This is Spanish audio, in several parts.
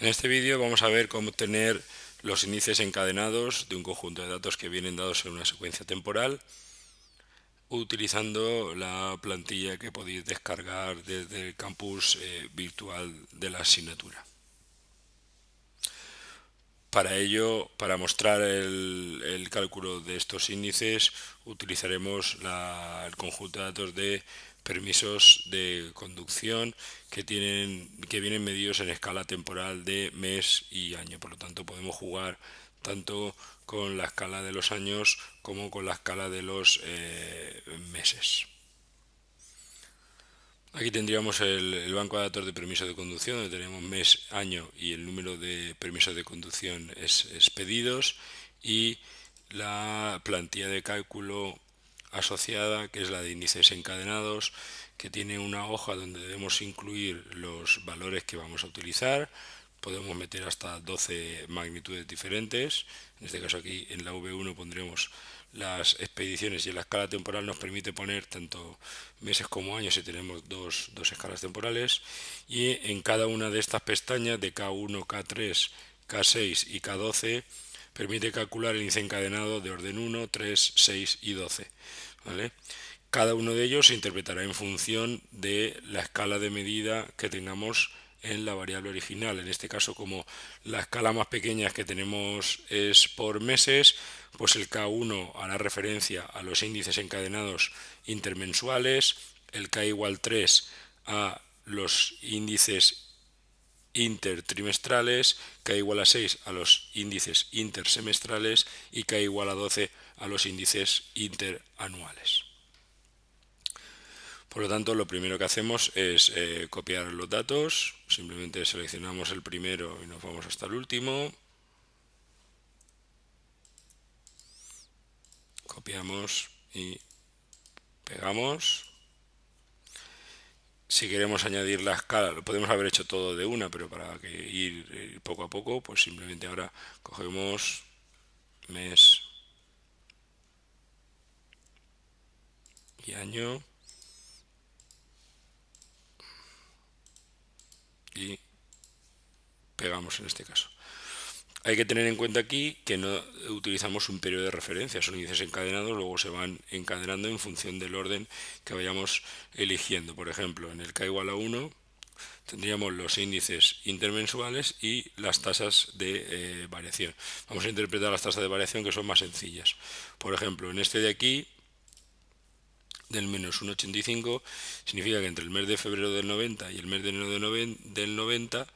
En este vídeo vamos a ver cómo obtener los índices encadenados de un conjunto de datos que vienen dados en una secuencia temporal utilizando la plantilla que podéis descargar desde el campus virtual de la asignatura. Para ello, para mostrar el cálculo de estos índices, utilizaremos el conjunto de datos de permisos de conducción que vienen medidos en escala temporal de mes y año. Por lo tanto, podemos jugar tanto con la escala de los años como con la escala de los meses. Aquí tendríamos el banco de datos de permisos de conducción, donde tenemos mes, año y el número de permisos de conducción expedidos, y la plantilla de cálculo asociada, que es la de índices encadenados, que tiene una hoja donde debemos incluir los valores que vamos a utilizar. Podemos meter hasta 12 magnitudes diferentes. En este caso aquí en la V1 pondremos las expediciones, y en la escala temporal nos permite poner tanto meses como años si tenemos dos escalas temporales, y en cada una de estas pestañas de K1, K3, K6 y K12 permite calcular el índice encadenado de orden 1, 3, 6 y 12. ¿Vale? Cada uno de ellos se interpretará en función de la escala de medida que tengamos en la variable original. En este caso, como la escala más pequeña que tenemos es por meses, pues el K1 hará referencia a los índices encadenados intermensuales, el K igual 3 a los índices intertrimestrales, K igual a 6 a los índices intersemestrales y K igual a 12 a los índices interanuales. Por lo tanto, lo primero que hacemos es copiar los datos. Simplemente seleccionamos el primero y nos vamos hasta el último. Copiamos y pegamos. Si queremos añadir la escala, lo podemos haber hecho todo de una, pero para que ir poco a poco, pues simplemente ahora cogemos mes y año y pegamos en este caso. Hay que tener en cuenta aquí que no utilizamos un periodo de referencia, son índices encadenados, luego se van encadenando en función del orden que vayamos eligiendo. Por ejemplo, en el K igual a 1 tendríamos los índices intermensuales y las tasas de variación. Vamos a interpretar las tasas de variación, que son más sencillas. Por ejemplo, en este de aquí, del menos 1,85, significa que entre el mes de febrero del 90 y el mes de enero del 90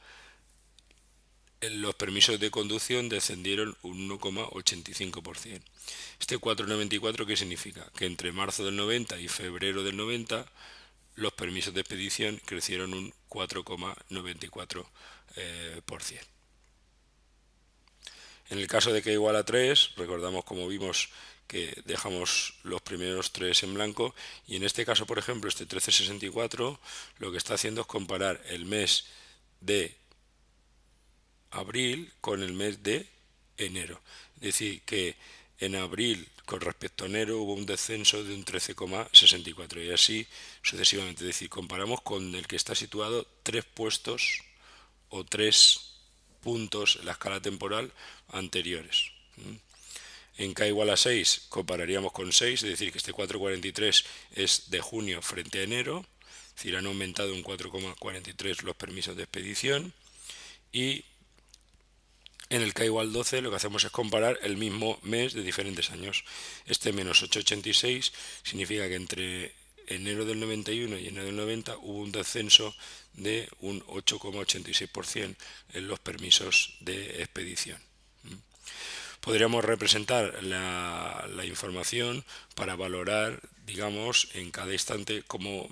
los permisos de conducción descendieron un 1,85%. Este 4,94, ¿qué significa? Que entre marzo del 90 y febrero del 90 los permisos de expedición crecieron un 4,94%. En el caso de que igual a 3, recordamos, como vimos, que dejamos los primeros 3 en blanco, y en este caso, por ejemplo, este 13,64 lo que está haciendo es comparar el mes de abril con el mes de enero. Es decir, que en abril con respecto a enero hubo un descenso de un 13,64 y así sucesivamente. Es decir, comparamos con el que está situado 3 puestos o 3 puntos en la escala temporal anteriores. En K igual a 6 compararíamos con 6, es decir, que este 4,43 es de junio frente a enero, es decir, han aumentado un 4,43 los permisos de expedición. Y en el K igual 12 lo que hacemos es comparar el mismo mes de diferentes años. Este menos 8,86 significa que entre enero del 91 y enero del 90 hubo un descenso de un 8,86% en los permisos de expedición. Podríamos representar la información para valorar, digamos, en cada instante cómo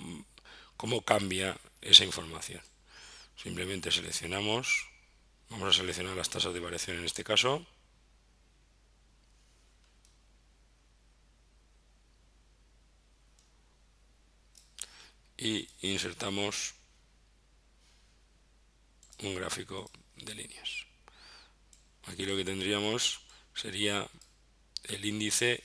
cambia esa información. Simplemente seleccionamos. Vamos a seleccionar las tasas de variación en este caso. Y insertamos un gráfico de líneas. Aquí lo que tendríamos sería el índice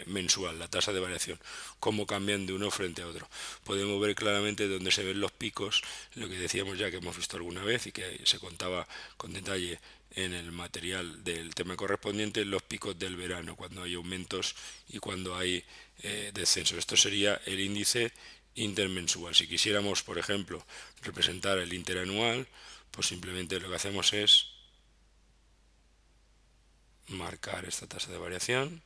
mensual, la tasa de variación, cómo cambian de uno frente a otro. Podemos ver claramente donde se ven los picos, lo que decíamos ya que hemos visto alguna vez y que se contaba con detalle en el material del tema correspondiente, los picos del verano, cuando hay aumentos y cuando hay descensos. Esto sería el índice intermensual. Si quisiéramos, por ejemplo, representar el interanual, pues simplemente lo que hacemos es marcar esta tasa de variación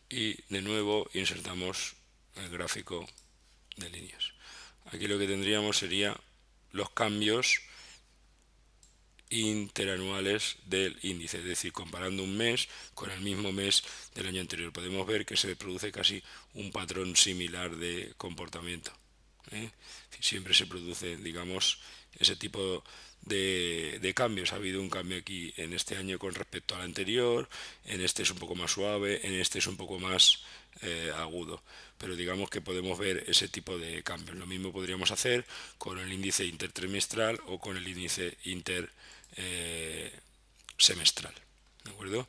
y de nuevo insertamos el gráfico de líneas. Aquí lo que tendríamos sería los cambios interanuales del índice, es decir, comparando un mes con el mismo mes del año anterior. Podemos ver que se produce casi un patrón similar de comportamiento. Siempre se produce, digamos, ese tipo de cambios. Ha habido un cambio aquí en este año con respecto al anterior, en este es un poco más suave, en este es un poco más agudo, pero digamos que podemos ver ese tipo de cambios. Lo mismo podríamos hacer con el índice intertrimestral o con el índice semestral, ¿de acuerdo?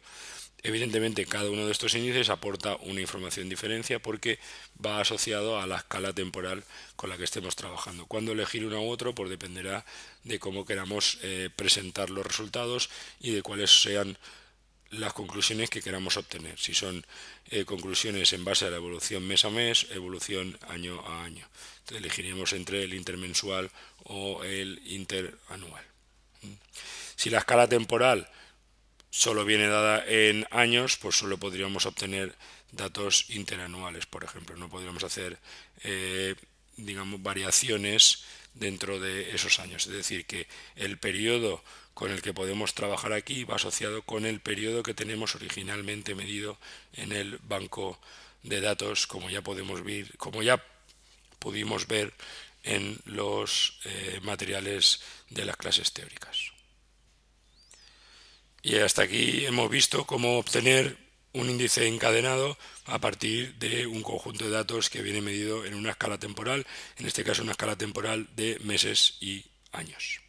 Evidentemente cada uno de estos índices aporta una información diferencia porque va asociado a la escala temporal con la que estemos trabajando. Cuando elegir uno u otro pues dependerá de cómo queramos presentar los resultados y de cuáles sean las conclusiones que queramos obtener. Si son conclusiones en base a la evolución mes a mes, evolución año a año. Entonces elegiremos entre el intermensual o el interanual. Si la escala temporal solo viene dada en años, pues solo podríamos obtener datos interanuales, por ejemplo. No podríamos hacer, digamos, variaciones dentro de esos años. Es decir, que el periodo con el que podemos trabajar aquí va asociado con el periodo que tenemos originalmente medido en el banco de datos, como ya podemos ver, como ya pudimos ver en los materiales de las clases teóricas. Y hasta aquí hemos visto cómo obtener un índice encadenado a partir de un conjunto de datos que viene medido en una escala temporal, en este caso una escala temporal de meses y años.